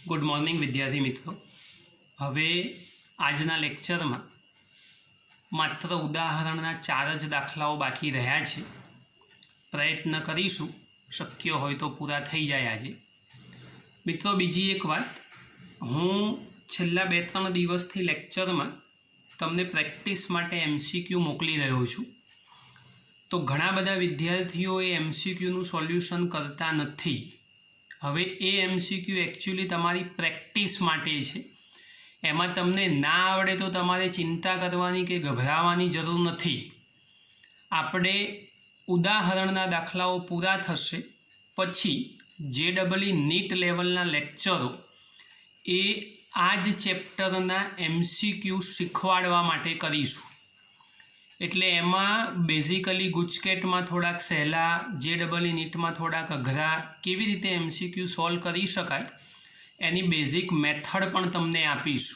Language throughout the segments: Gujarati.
गुड मॉर्निंग विद्यार्थी मित्रों। हवे आजना लेक्चर में मात्र उदाहरणना 4 ज दाखलाओ बाकी रह्या छे। प्रयत्न करीशुं शक्य होय तो पूरा थई जाय आजे। मित्रों, बीजी एक बात, हूँ छेल्ला 2-3 दिवसथी लेक्चर में तमने प्रेक्टिस माटे एमसीक्यू मोकली रह्यो छुं। तो घणा बधा विद्यार्थीओ एमसीक्यूनुं सोल्यूशन करता नथी। हवे ए एमसीक्यू एक्चुअली तमारी प्रेक्टिस माटे छे। एमां तमने ना आवड़े तो तमारे चिंता करवानी के गभरावानी जरूर नथी। आपणे उदाहरणना दाखलाओ पूरा थशे पछी जेडबलई नीट लेवलना लेक्चरो ए आज चेप्टरना एमसीक्यू शीखवाडवा माटे करीशुं। एटले एमां बेसिकली गुजकेट में थोड़ाक सहेला, जेडबलई नीट में थोड़ाक अघरा, केवी रीते एमसीक्यू सॉल्व करी शकाय एनी बेसिक मेथड पण तमने आपीशुं।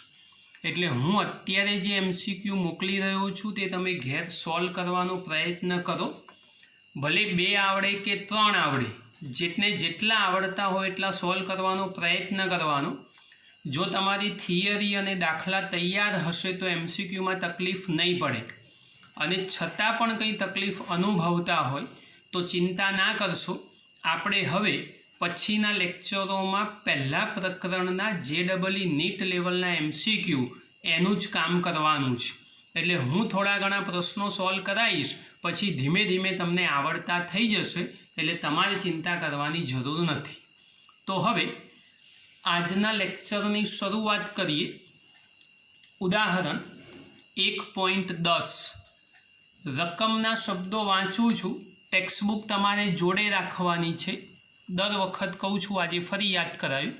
एटले हूँ अत्यारे जे एमसीक्यू मोकली रह्यो छुं ते तमे घेर सॉल्व करवानो प्रयत्न करो। भले 2 आवड़े के 3 आवड़े, जेटने जेटला आवड़ता हो एटला सॉल्व करवानो प्रयत्न करवानो। जो तमारी थियरी अने दाखला तैयार हशे तो एमसीक्यू में तकलीफ नहीं पड़े। अने छतां पण कंई तकलीफ अनुभवता होय तो चिंता ना करशो। आपणे हवे पछीना लेक्चरोमां पहला प्रकरणना जेडबलई नीट लेवलना एमसीक्यू एनुं ज काम करवानुं छे। एटले हूँ थोड़ा घणा प्रश्नों सॉल्व कराईश, पछी धीमे धीमे तमने आवड़ता थई जशे, एटले तमारे चिंता करवानी जरूर नथी। तो हवे आजना लेक्चरनी शरूआत करीए। उदाहरण 1.10 रकमना शब्दों वाँचूँ छूँ। टेक्स्टबुक तमारे जोड़े राखवानी छे। दर वखत कहूँ छूँ, आज फरी याद करायुं।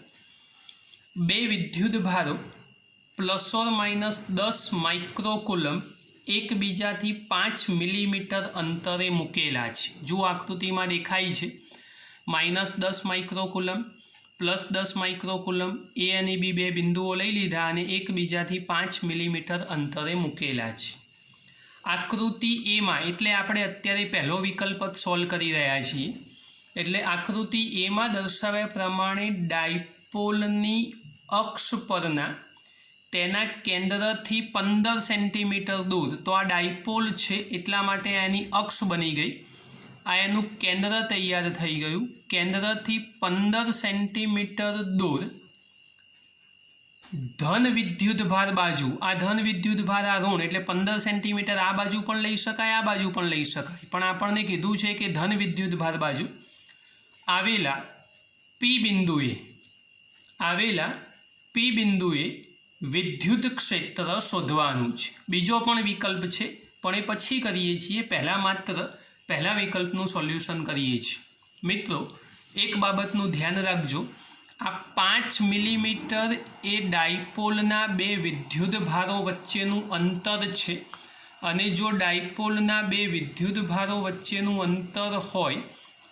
2 विद्युत भारो ±10 माइक्रोकूलम एकबीजाथी 5 मिलीमीटर अंतरे मूकेला छे। जो आकृति में देखाई छे, -10 माइक्रोकूलम +10 माइक्रोकूलम ए अने बी 2 बिंदुओ लई लीधा अने एकबीजाथी 5 मिलीमीटर अंतरे मूकेला छे। आकृति ए में एटले आपणे अत्यारे पहलो विकल्प ज सॉल्व करी रह्या छीए। एटले आकृति ए में दर्शाव्या प्रमाणे डायपोलनी अक्ष परना तेना केंद्रथी 15 सेंटीमीटर दूर, तो आ डायपोल छे एटला माटे आनी अक्ष बनी गई। आ एनुं केंद्र तैयार थई गयुं। केंद्रथी 15 सेंटीमीटर दूर धन विद्युत भार बाजू, आ धन विद्युत भार आ ऋण, एटले 15 सेंटीमीटर आ बाजू पण लई शकाय, आ बाजू पण लई शकाय। पण आपणे कीधुं छे के धन विद्युत भार बाजू आवेला पी बिंदुए विद्युत क्षेत्र शोधवानुं छे। बीजो पण विकल्प छे पण ए पछी करीए छीए। पहला विकल्पनुं सोल्यूशन करीए छीए। मित्रों, एक बाबतनुं ध्यान राखजो। आ 5 मिलीमीटर ए डायपोलना 2 विद्युत भारों वच्चेनुं अंतर छे। अने जो डायपोलना 2 विद्युत भारों वच्चेनुं अंतर होय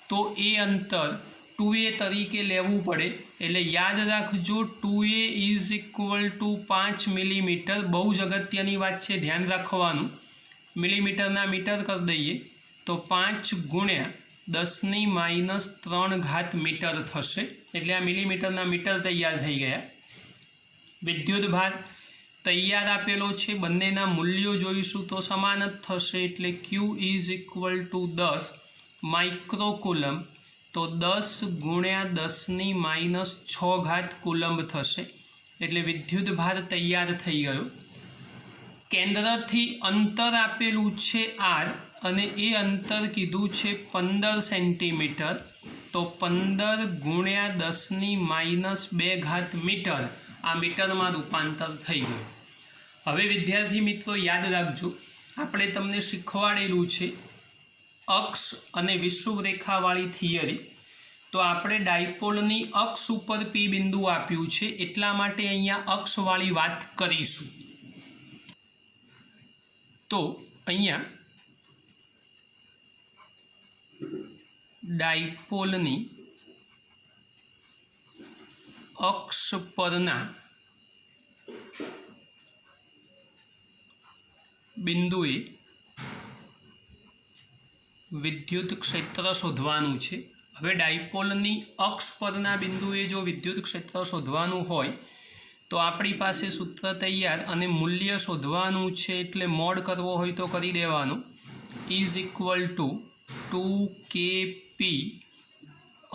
तो ए अंतर 2a तरीके लेवुं पड़े। एटले याद राखजो 2a = 5 मिलीमीटर। बहु ज अगत्यनी वात छे, ध्यान राखवानुं। मिलीमीटरना मीटर कर दईए तो 5 × 10⁻³ मीटर थशे। एटले आ मिलीमीटरना मीटर तैयार थई गया। विद्युत भार तैयार आपेलो छे, बंनेना मूल्यों जोईशुं तो समान ज थशे। एटले Q = 10 माइक्रोकूलम, तो 10 × 10⁻6 कूलम्ब थशे। एटले विद्युत भार तैयार थई गयो। केंद्रथी अंतर आपेलुं छे R अने ए अंतर कीधुं छे 15 सेंटीमीटर, तो 15 × 10⁻² मीटर आ मीटर में रूपांतर थई गयुं। हवे विद्यार्थी मित्रों याद राखजो, आपणे तमने शीखवाडेलुं छे अक्ष अने विषुवरेखावाળી थियरी। तो आपणे डायपोलनी अक्ष उपर पी बिंदु आप्युं छे, एटला माटे अहींया अक्षवाળી वात करीशुं। तो अहींया डायपोलनी अक्ष परना बिंदुए विद्युत क्षेत्र शोधवानुं छे। હવે ડાયપોલની અક્ષ પરના બિંદુએ જો વિદ્યુત ક્ષેત્ર શોધવાનું હોય તો આપણી પાસે સૂત્ર તૈયાર અને મૂલ્ય શોધવાનું છે, એટલે મોડ કરવો હોય તો કરી દેવાનું. Is equal two 2kp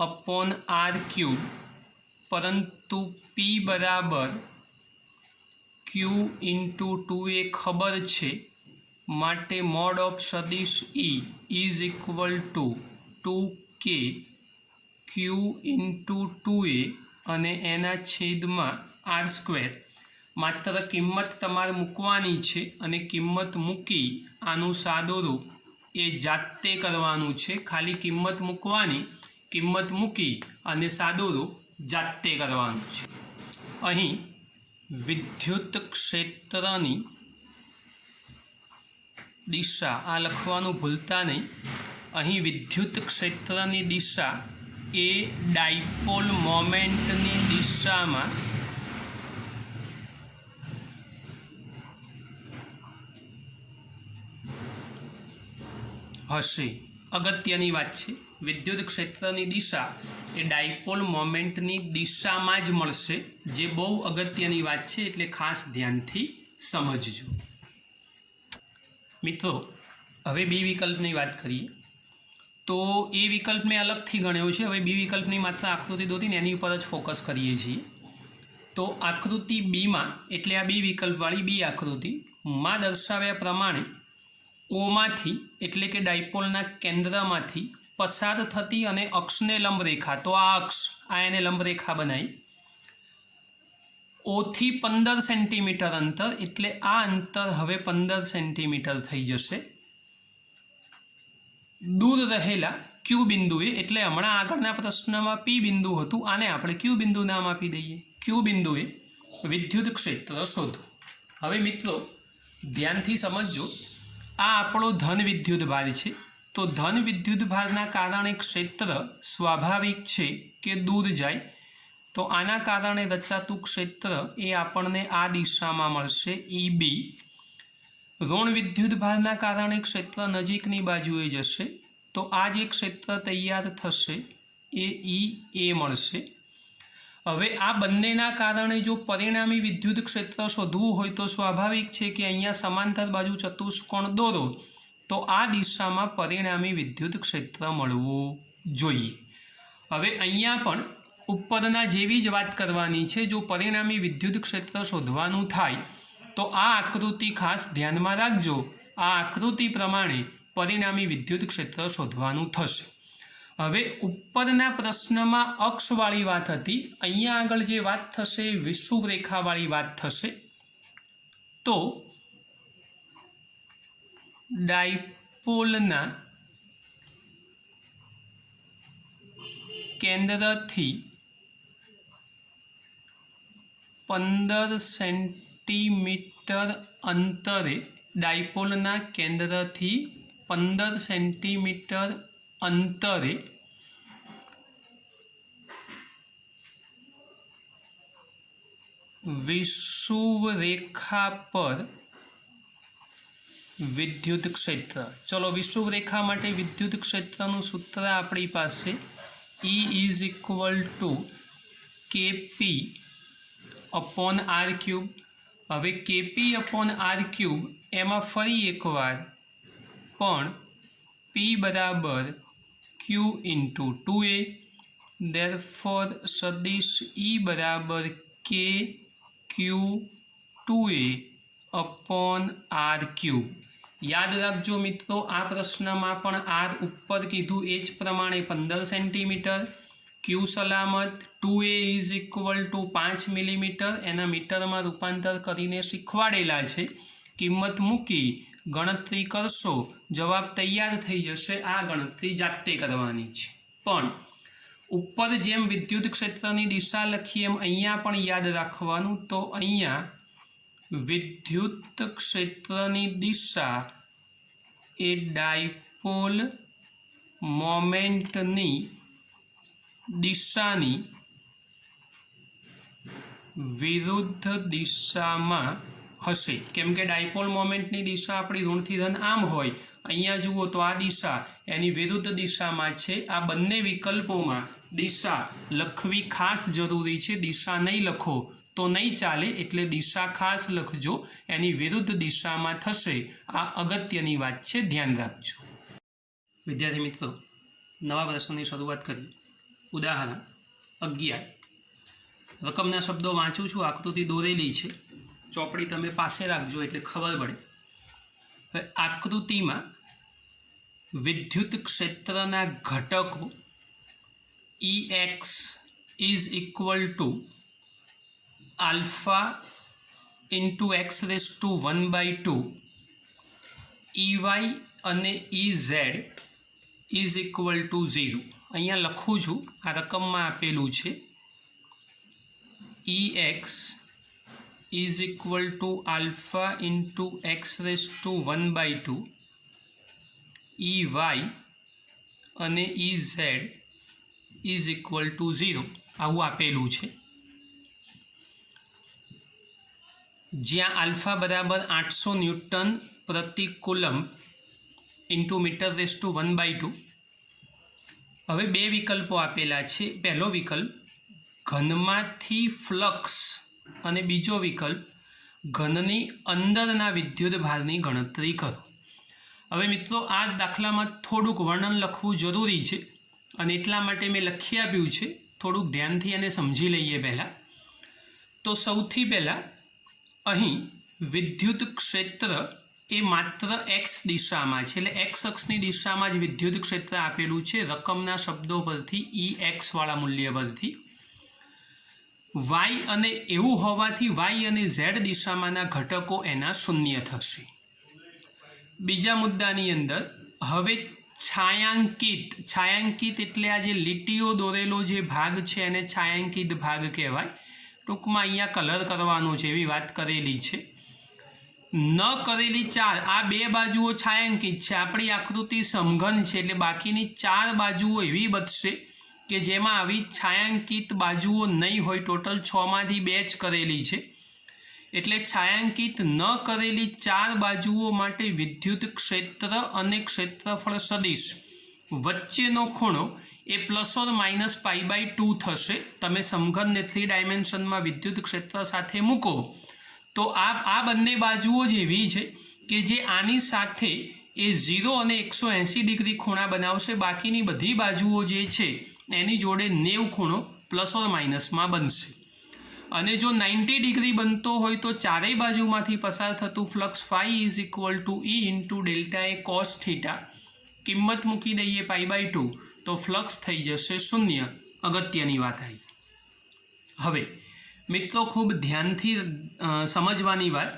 upon r cube, પરંતુ p બરાબર q ઇન્ટુ 2a ખબર છે, માટે મોડ ઓફ સદિશ e is equal two 2k q into 2a અને એના છેદમાં r સ્ક્વેર. માત્ર કિંમત તમારે મૂકવાની છે અને કિંમત મૂકી આનું સાદુરૂપ એ જાતે કરવાનું છે. ખાલી કિંમત મૂકવાની, કિંમત મૂકી અને સાદુરૂપ જાતે કરવાનું છે. અહીં વિદ્યુત ક્ષેત્રની દિશા આ લખવાનું ભૂલતા નહીં. અહીં વિદ્યુત ક્ષેત્રની દિશા એ ડાયપોલ મોમેન્ટની દિશામાં હશે. અગત્યની વાત છે, વિદ્યુત ક્ષેત્રની દિશા એ ડાયપોલ મોમેન્ટની દિશામાં જ મળશે, જે બહુ અગત્યની વાત છે, એટલે ખાસ ધ્યાનથી સમજજો. મિત્રો, હવે બી વિકલ્પની વાત કરીએ તો એ વિકલ્પ મેં અલગથી ગણ્યો છે. હવે બી વિકલ્પની માત્ર આકૃતિ દોરીને એની ઉપર જ ફોકસ કરીએ છીએ. તો આકૃતિ બીમાં, એટલે આ બી વિકલ્પવાળી બી આકૃતિમાં દર્શાવ્યા પ્રમાણે ઓમાંથી, એટલે કે ડાયપોલના કેન્દ્રમાંથી પસાર થતી અને અક્ષને લંબરેખા, તો આ અક્ષ, આ એને લંબરેખા બનાવી, ઓથી 15 સેન્ટીમીટર અંતર, એટલે આ અંતર હવે 15 સેન્ટીમીટર થઈ જશે, દૂર રહેલા ક્યુ બિંદુએ, એટલે હમણાં આગળના પ્રશ્નમાં પી બિંદુ હતું, આને આપણે ક્યુ બિંદુ નામ આપી દઈએ. ક્યુ બિંદુએ વિદ્યુત ક્ષેત્ર શોધો. હવે મિત્રો ધ્યાનથી સમજજો, આ આપણો ધન વિદ્યુત ભાર છે. તો ધન વિદ્યુત ભારના કારણે ક્ષેત્ર સ્વાભાવિક છે કે દૂર જાય. તો આના કારણે રચાતું ક્ષેત્ર એ આપણને આ દિશામાં મળશે, EB. ઋણ વિદ્યુત ભારના કારણે ક્ષેત્ર નજીકની બાજુએ જશે, તો આ જે ક્ષેત્ર તૈયાર થશે એ EA મળશે. હવે આ બંનેના કારણે જો પરિણામી વિદ્યુત ક્ષેત્ર શોધવું હોય તો સ્વાભાવિક છે કે અહીંયા સમાંતર બાજુ ચતુષ્કોણ દોરો, તો આ દિશામાં પરિણામી વિદ્યુત ક્ષેત્ર મળવું જોઈએ. હવે અહીંયા પણ ઉપરના જેવી જ વાત કરવાની છે. જો પરિણામી વિદ્યુત ક્ષેત્ર શોધવાનું થાય તો આ આકૃતિ ખાસ ધ્યાનમાં રાખજો. આ આકૃતિ પ્રમાણે પરિણામી વિદ્યુત ક્ષેત્ર શોધવાનું થશે. હવે ઉપરના પ્રશ્નમાં અક્ષવાળી વાત હતી, અહીંયા આગળ જે વાત થશે એ વિષુવ રેખાવાળી વાત થશે. તો ડાયપોલના કેન્દ્રથી 15 સેન્ટીમીટર અંતરે, ડાયપોલના કેન્દ્રથી 15 સેન્ટીમીટર અંતરે વિષુવ રેખા પર વિદ્યુત ક્ષેત્ર. ચલો, વિષુવ રેખા માટે વિદ્યુત ક્ષેત્રનું સૂત્ર આપણી પાસે E is equal two KP upon R cube. હવે KP અપોન R ક્યુબ એમાં ફરી એકવાર પણ P બરાબર Q ઇન્ટુ 2A. દેરફોર સદિશ E બરાબર K Q 2A upon R cube. યાદ રાખજો મિત્રો, આ પ્રશ્નમાં પણ R ઉપર કીધું એ જ પ્રમાણે 15 સેન્ટીમીટર, Q સલામત, 2A is equal two 5 millimetre, એના મીટરમાં રૂપાંતર કરીને શીખવાડેલા છે. કિંમત મૂકી ગણતરી કરશો, જવાબ તૈયાર થઈ જશે. આ ગણતરી જાતે કરવાની છે. પણ ઉપર જેમ વિદ્યુત ક્ષેત્રની દિશા લખીએ એમ અહીંયા પણ યાદ રાખવાનું. તો અહીંયા વિદ્યુત ક્ષેત્રની દિશા એ ડાયપોલ મોમેન્ટની દિશાની વિરુદ્ધ દિશામાં હશે. કેમ કે ડાયપોલ મોમેન્ટની દિશા આપણી ઋણથી ધન આમ હોય અહીંયા જુઓ તો આ દિશા એની વિરુદ્ધ દિશામાં છે। આ બંને વિકલ્પોમાં દિશા લખવી ખાસ જરૂરી છે। દિશા નહીં લખો તો નહીં ચાલે, એટલે દિશા ખાસ લખજો, એની વિરુદ્ધ દિશામાં થશે। આ અગત્યની વાત છે, ધ્યાન રાખજો। વિદ્યાર્થી મિત્રો, નવા પ્રશ્નની શરૂઆત કરીએ। ઉદાહરણ 11। રકમના શબ્દો વાંચું છું, આકૃતિ દોરેલી છે, ચોપડી તમે પાસે રાખજો એટલે ખબર પડે। હવે આકૃતિમાં વિદ્યુત ક્ષેત્રના ઘટકો EX is equal to alpha into x⁴ EY અને EZ ઇઝ ઇક્વલ ટુ 0। અહીંયા લખું છું, આ રકમમાં આપેલું છે EX is equal to alpha into x⁴ EY અને EZ ઇઝ ઇક્વલ ટુ 0 આવું આપેલું છે। જ્યાં આલ્ફા બરાબર 800 ન્યૂટન પ્રતિ કુલમ ઇન્ટુ મીટર⁴ હવે બે વિકલ્પો આપેલા છે। પહેલો વિકલ્પ ઘનમાંથી ફ્લક્સ અને બીજો વિકલ્પ ઘનની અંદરના વિદ્યુત ભારની ગણતરી કરો। હવે મિત્રો, આ દાખલામાં થોડુંક વર્ણન લખવું જરૂરી છે અને એટલા માટે મેં લખી આપ્યું છે। થોડુંક ધ્યાનથી અને સમજી લઈએ। પહેલાં તો સૌથી પહેલાં અહીં વિદ્યુત ક્ષેત્ર એ માત્ર x દિશામાં છે, એટલે x અક્ષની દિશામાં જ વિદ્યુત ક્ષેત્ર આપેલું છે રકમના શબ્દો પરથી, EX વાળા મૂલ્ય પરથી। y અને એવું હોવાથી y અને z દિશામાંના ઘટકો એના શૂન્ય થશે। બીજા મુદ્દાની અંદર હવે છાयांकित એટલે આ જે લીટીઓ દોરેલો જે ભાગ છે એને છાयांकित ભાગ કહેવાય। ટૂંકમાં અહીંયા કલર કરવાનો છે એવી વાત કરેલી છે। ન કરેલી 4 આ બે બાજુઓ છાयांकित છે। આપણી આકૃતિ સમઘન છે, એટલે બાકીની 4 બાજુઓ એવી બચશે કે જેમાં આવી છાयांकित બાજુઓ નહીં હોય। ટોટલ 6માંથી 2 જ કરેલી છે, એટલે છાयांकित ન કરેલી 4 બાજુઓ માટે વિદ્યુત ક્ષેત્ર અને ક્ષેત્રફળ સદિશ વચ્ચેનો ખૂણો એ ±π/2 થશે। તમે સમઘનને 3 ડાયમેન્શનમાં વિદ્યુત ક્ષેત્ર સાથે મૂકો તો આ બંને બાજુઓ જ એવી છે કે જે આની સાથે એ 0 અને 180 ડિગ્રી ખૂણા બનાવશે। બાકીની બધી બાજુઓ જે છે એની જોડે 90 ખૂણો ± બનશે। અને જો 90 ડિગ્રી બનતો હોય તો ચારેય બાજુમાંથી પસાર થતું flux phi is equal to E into delta A cos theta, કિંમત મૂકી દઈએ π/2 તો ફ્લક્સ થઈ જશે 0। અગત્યની વાત આવી। હવે મિત્રો, ખૂબ ધ્યાનથી સમજવાની વાત।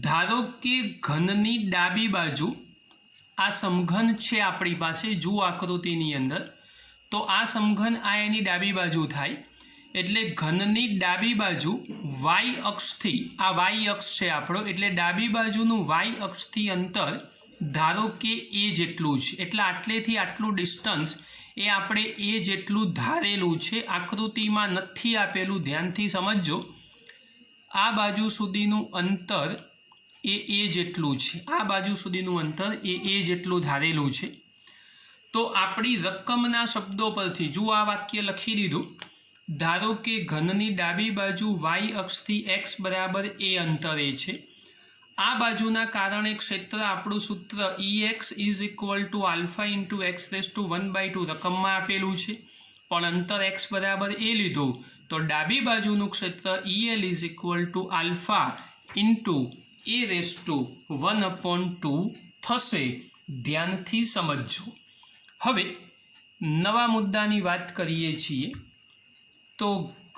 ધારો કે ઘનની ડાબી બાજુ આ સમઘન છે આપણી પાસે, જુઓ આકૃતિની અંદર, તો આ સમઘન આ એની ડાબી બાજુ થાય, એટલે ઘનની ડાબી બાજુ y અક્ષથી, આ y અક્ષ છે આપણો, એટલે ડાબી બાજુનું y અક્ષથી અંતર ધારો કે a જેટલું છે। એટલે આટલેથી આટલું ડિસ્ટન્સ એ આપણે a જેટલું ધારેલું છે। આકૃતિમાં નથી આપેલું, ધ્યાનથી સમજજો। આ બાજુ સુધીનું અંતર એ a જેટલું છે, આ બાજુ સુધીનું અંતર એ a જેટલું ધારેલું છે। તો આપણી રકમના શબ્દો પરથી જુઓ, આ વાક્ય લખી દીધું। ધારો કે ઘનની ડાબી બાજુ y અક્ષથી x બરાબર a અંતરે છે। આ બાજુના કારણે ક્ષેત્ર આપણું સૂત્ર EX is equal to alpha into x⁴ રકમમાં આપેલું છે, પણ અંતર x બરાબર a લીધું તો ડાબી બાજુનું ક્ષેત્ર EL is equal to alpha into a⁴ થશે। ધ્યાનથી સમજજો। હવે નવા મુદ્દાની વાત કરીએ છીએ। તો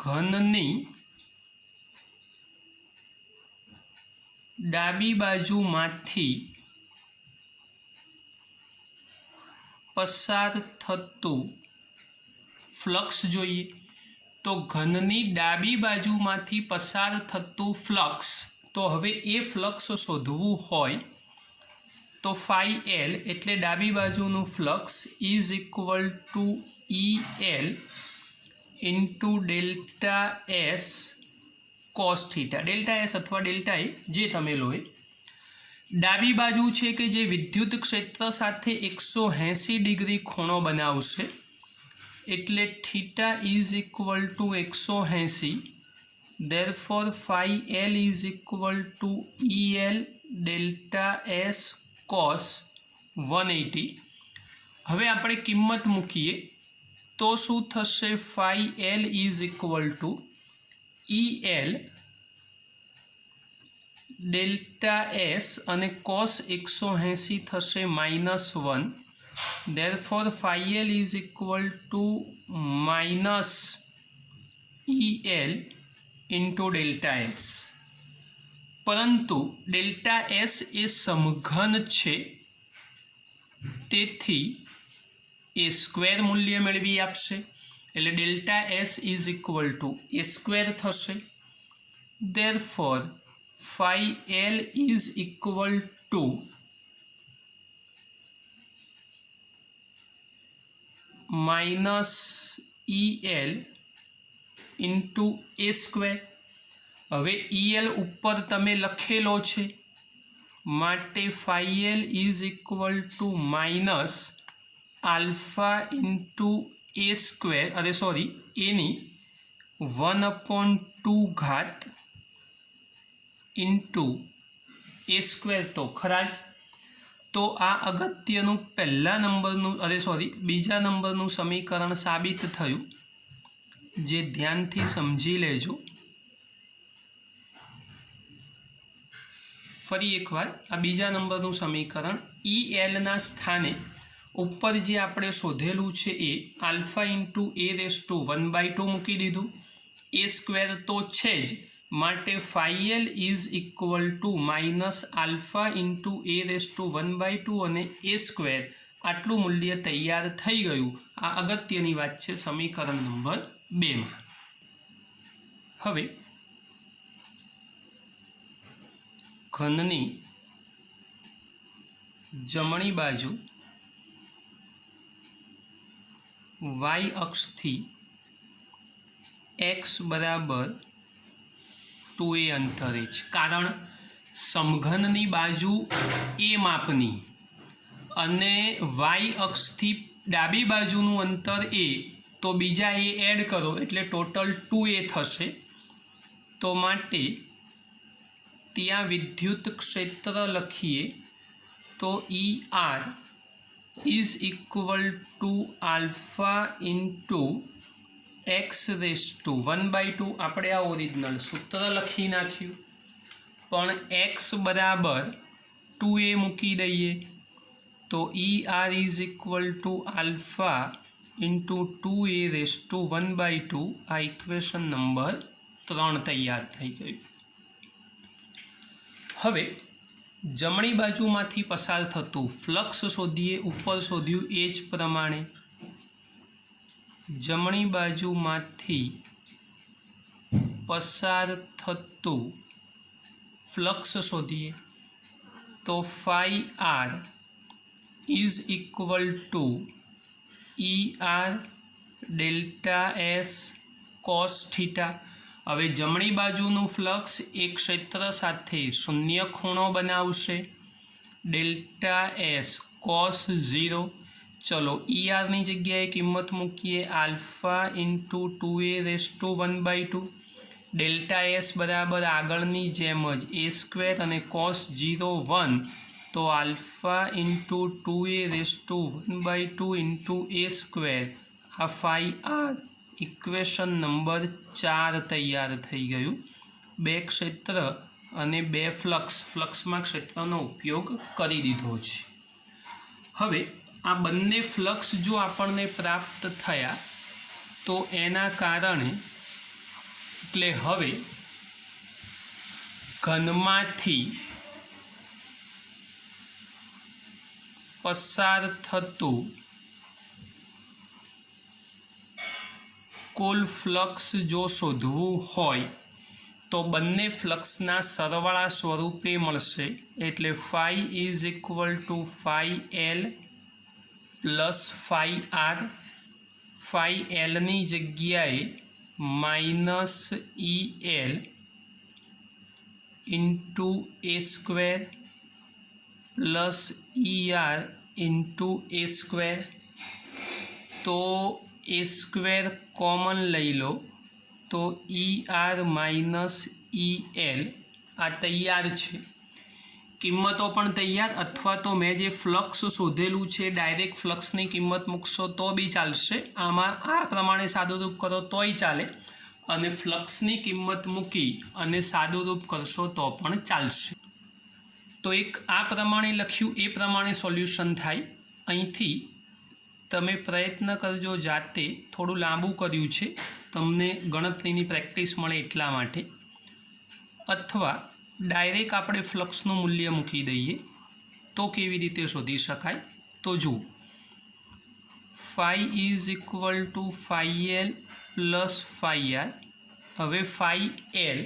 ઘનની ડાબી બાજુમાંથી પસાર થતું ફ્લક્સ જોઈએ। તો ઘનની ડાબી બાજુમાંથી પસાર થતું ફ્લક્સ, તો હવે એ ફ્લક્સ શોધવું હોય તો φL એટલે ડાબી બાજુનું flux is equal two EL into delta S cos theta, delta S અથવા ડેલ્ટા એ જે તમે લો એ। ડાબી બાજુ છે કે જે વિદ્યુત ક્ષેત્ર સાથે 180 ડિગ્રી ખૂણો બનાવશે, એટલે theta is equal two 180. therefore phi L is equal to EL delta S cos 180. હવે આપણે કિંમત મૂકીએ તો શું થશે? phi L is equal to EL delta S અને cos 180 થશે -1. therefore phi L is equal to minus EL into delta S. પરંતુ ડેલ્ટા એસ એ સમઘન છે, તેથી એ સ્ક્વેર મૂલ્ય મેળવી આપશે, એટલે delta S is equal two A square થશે. therefore phi L is equal to minus EL into a square. હવે EL ઉપર તમે લખેલો છે, માટે phi L is equal two minus alpha into A square, અરે sorry any 1/2 into A square. તો ખરા જ. તો આ અગત્યનું પહેલા નંબરનું, અરે સોરી બીજા નંબરનું સમીકરણ સાબિત થયું, જે ધ્યાનથી સમજી લેજો. ફરી એકવાર આ બીજા નંબરનું સમીકરણ ELના સ્થાને ઉપર જે આપણે શોધેલું છે એ આલ્ફા ઇન્ટુ A⁴ મૂકી દીધું. એ સ્ક્વેર તો છે જ, માટે phi L is equal two minus alpha into A⁴ અને એ સ્ક્વેર. આટલું મૂલ્ય તૈયાર થઈ ગયું. આ અગત્યની વાત છે સમીકરણ નંબર 2માં. હવે ઘનની જમણી બાજુ y અક્ષથી x બરાબર 2a અંતરે છે, કારણ સમઘનની બાજુ એ માપની અને y અક્ષથી ડાબી બાજુનું અંતર એ, તો બીજા એ એડ કરો એટલે ટોટલ 2a થશે. તો માટે ત્યાં વિદ્યુત ક્ષેત્ર લખીએ તો ER is equal to alpha into x⁻². આપણે આ ઓરિજિનલ સૂત્ર લખી નાખ્યું, પણ x બરાબર 2a મૂકી દઈએ તો ER is equal to alpha into 2a⁻². આ ઇક્વેશન નંબર 3 તૈયાર થઈ ગયું. હવે જમણી બાજુમાંથી પસાર થતું ફ્લક્સ શોધીએ. ઉપર શોધ્યું એ જ પ્રમાણે જમણી બાજુમાંથી પસાર થતું ફ્લક્સ શોધીએ તો phi R is equal two ER delta S cos theta. હવે જમણી બાજુનું ફ્લક્સ એ ક્ષેત્ર સાથે શૂન્ય ખૂણો બનાવશે, ડેલ્ટા S cos 0. ચલો ERની જગ્યાએ કિંમત મૂકીએ alpha into 2a⁻². Delta S બરાબર આગળની જેમ જ a² અને cos 0 1, તો alpha into 2a⁻² into a². આ phi R ઇક્વેશન નંબર 4 તૈયાર થઈ ગયું. બે ક્ષેત્ર અને બે ફ્લક્સમાં ક્ષેત્રનો ઉપયોગ કરી દીધો છે. હવે આ બંને ફ્લક્સ જો આપણને પ્રાપ્ત થયા તો એના કારણે, એટલે હવે ઘનમાંથી પસાર થતું કુલ ફ્લક્સ જો શોધવું હોય તો બંને ફ્લક્સના સરવાળા સ્વરૂપે મળશે, એટલે phi is equal to phi L plus phi R. phi Lની જગ્યાએ minus EL into a² plus ER into A square. તો એ સ્ક્વેર કોમન લઈ લો તો ER માઇનસ EL આ તૈયાર છે. કિંમતો પણ તૈયાર, અથવા તો મેં જે ફ્લક્સ શોધેલું છે ડાયરેક્ટ ફ્લક્સની કિંમત મૂકશો તો બી ચાલશે. આમાં આ પ્રમાણે સાદુરૂપ કરો તોય ચાલે, અને ફ્લક્સની કિંમત મૂકી અને સાદુરૂપ કરશો તો પણ ચાલશે. તો એક આ પ્રમાણે લખ્યું એ પ્રમાણે સોલ્યુશન થાય. અહીંથી તમે પ્રયત્ન કરજો જાતે, થોડું લાંબુ કર્યું છે, તમને ગણતરીની પ્રેક્ટિસ મળે એટલા માટે. અથવા ડાયરેક્ટ આપણે ફ્લક્સનું મૂલ્ય મૂકી દઈએ તો કેવી રીતે શોધી શકાય તો જુઓ. Phi is equal to phi L plus phi R. હવે ફાઈ એલ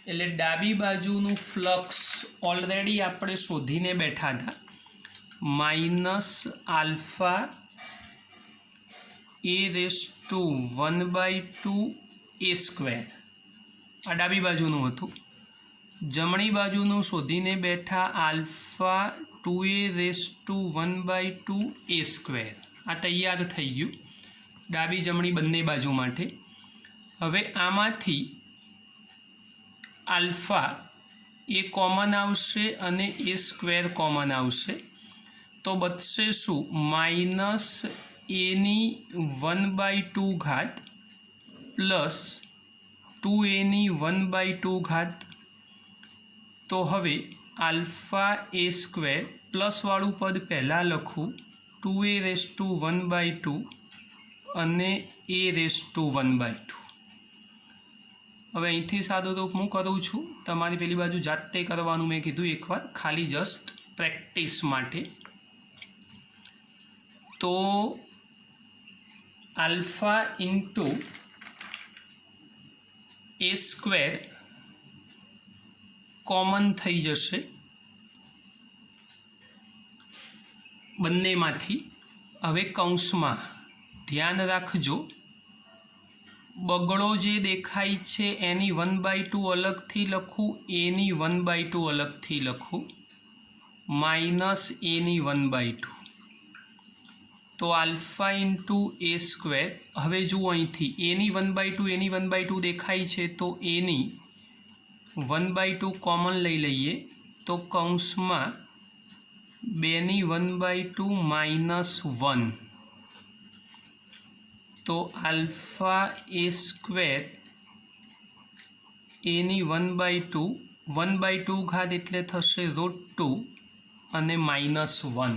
એટલે ડાબી બાજુનું ફ્લક્સ ઓલરેડી આપણે શોધીને બેઠા હતા, minus alpha A raise to 1/2 A square. આ ડાબી બાજુનું હતું. જમણી બાજુનું શોધીને બેઠા alpha 2a raise to 1/2 A square. આ તૈયાર થઈ ગયું ડાબી જમણી બંને બાજુ માટે. હવે આમાંથી આલ્ફા એ કોમન આવશે અને એ સ્ક્વેર કોમન આવશે, તો બચશે શું? માઇનસ એની 1/2 ઘાત પ્લસ 2a ની 1/2 ઘાત. તો હવે આલ્ફા એ સ્ક્વેર પ્લસવાળું પદ પહેલાં લખું, 2a રેસ ટુ 1/2 અને a રેસ ટુ 1/2. હવે અહીંથી સાદુરૂપ હું કરું છું, તમારી પેલી બાજુ જાતે કરવાનું મેં કીધું એકવાર, ખાલી જસ્ટ પ્રેક્ટિસ માટે. તો alpha into A square common થઈ જશે બંનેમાંથી. હવે કૌંસમાં ધ્યાન રાખજો, બગડો જે દેખાય છે એની 1/2 અલગથી લખું, એની 1/2 અલગથી લખું, માઇનસ એની 1/2. તો આલ્ફા ઇન્ટુ એ સ્ક્વેર. હવે જુઓ અહીંથી એની 1/2 એની 1/2 દેખાય છે, તો એની 1/2 કોમન લઈ લઈએ તો કૌંસમાં 2ની 1/2 માઇનસ 1. તો આલ્ફા એ સ્ક્વેર એની 1/2 1/2 ઘાત એટલે થશે √2 અને -1.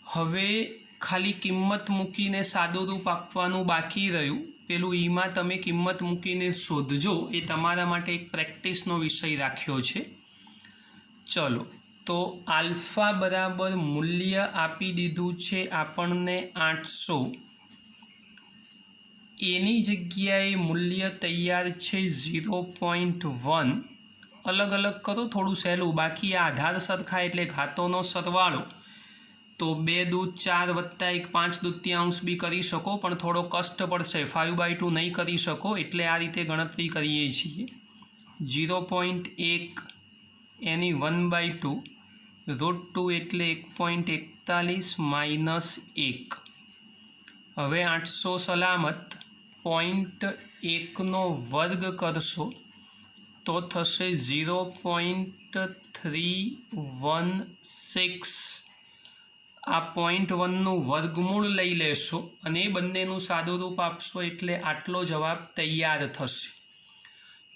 હવે ખાલી કિંમત મૂકીને સાદુરૂપ આપવાનું બાકી રહ્યું. પેલું ઈમાં તમે કિંમત મૂકીને શોધજો, એ તમારા માટે એક પ્રેક્ટિસનો વિષય રાખ્યો છે. ચલો, તો આલ્ફા બરાબર મૂલ્ય આપી દીધું છે આપણને 800. એની જગ્યાએ મૂલ્ય તૈયાર છે 0.1. અલગ અલગ કરો, થોડું સહેલું. બાકી આ આધાર સરખા એટલે ઘાતોનો સરવાળો તો 2 દૂ 4 વત્તા 1 5 દૂત્યાંશ બી કરી શકો, પણ થોડો કષ્ટ પડશે. 5/2 નહીં કરી શકો, એટલે આ રીતે ગણતરી કરીએ છીએ. 0.1 એની 1/2 √2 એટલે 1.41 માઇનસ 1. હવે 800 સલામત 0.1નો વર્ગ કરશો તો થશે 0.316. આ 0.1નું વર્ગમૂળ લઈ લેશો અને એ બંનેનું સાદુરૂપ આપશો એટલે આટલો જવાબ તૈયાર થશે.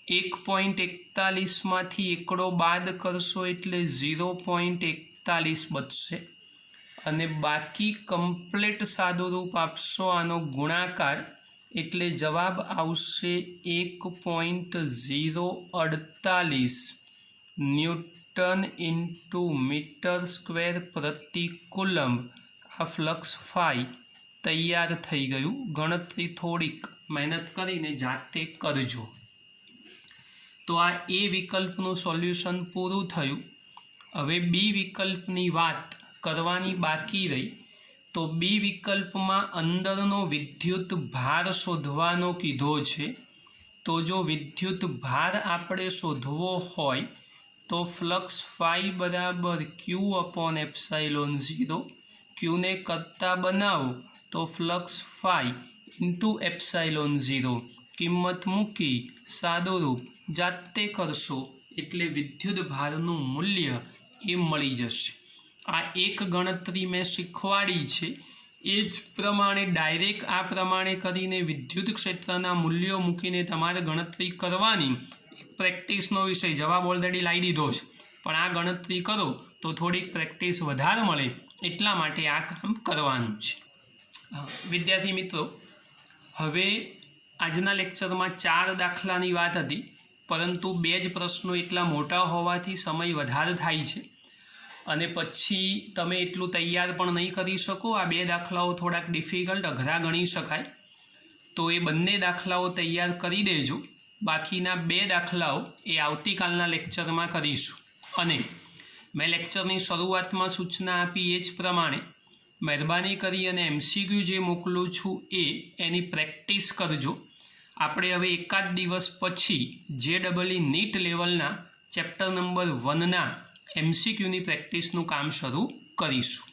1.41માંથી એકડો બાદ કરશો એટલે 0.41 બચશે, અને બાકી કમ્પ્લીટ સાદુરૂપ આપશો આનો ગુણાકાર એટલે જવાબ આવશે 1.048 ન્યૂટન ઇન્ટુ મીટર સ્ક્વેર પ્રતિ કુલમ્બ. આ ફ્લક્સ ફાઈ તૈયાર થઈ ગયું. ગણતરી થોડીક મહેનત કરીને જાતે કરજો. તો આ એ વિકલ્પનું સોલ્યુશન પૂરું થયું. હવે બી વિકલ્પની વાત કરવાની બાકી રહી. તો બી વિકલ્પમાં અંદરનો વિદ્યુત ભાર શોધવાનો કીધો છે. તો જો વિદ્યુત ભાર આપણે શોધવો હોય તો ફ્લક્સ ફાઈ બરાબર ક્યુ અપોન એપ્સાઇલોન 0. ક્યુને કરતા બનાવો તો ફ્લક્સ ફાઈ ઇન્ટુ એપ્સાઇલોન 0. કિંમત મૂકી સાદુરૂપ જાતે કરશો એટલે વિદ્યુત ભારનું મૂલ્ય એ મળી જશે. આ એક ગણતરી મેં શીખવાડી છે એ જ પ્રમાણે ડાયરેક્ટ આ પ્રમાણે કરીને વિદ્યુત ક્ષેત્રના મૂલ્યો મૂકીને તમારે ગણતરી કરવાની. એક પ્રેક્ટિસનો વિષય, જવાબ ઓલરેડી લાવી દીધો છે, પણ આ ગણતરી કરો તો થોડીક પ્રેક્ટિસ વધારે મળે એટલા માટે આ કામ કરવાનું છે. વિદ્યાર્થી મિત્રો, હવે આજના લેક્ચરમાં 4 દાખલાની વાત હતી, પરંતુ 2 જ પ્રશ્નો એટલા મોટા હોવાથી સમય વધારે થાય છે અને પછી તમે એટલું તૈયાર પણ નહીં કરી શકો. આ 2 દાખલાઓ થોડાક ડિફિકલ્ટ અઘરા ગણી શકાય, તો એ બંને દાખલાઓ તૈયાર કરી દેજો. બાકીના 2 દાખલાઓ એ આવતીકાલના લેક્ચરમાં કરીશું. અને મેં લેક્ચરની શરૂઆતમાં સૂચના આપી એ જ પ્રમાણે મહેરબાની કરી અને MCQ જે મોકલું છું એની પ્રેક્ટિસ કરજો. આપણે હવે એકાદ દિવસ પછી JEE નીટ લેવલના ચેપ્ટર નંબર 1ના MCQની પ્રેક્ટિસનું કામ શરૂ કરીશું.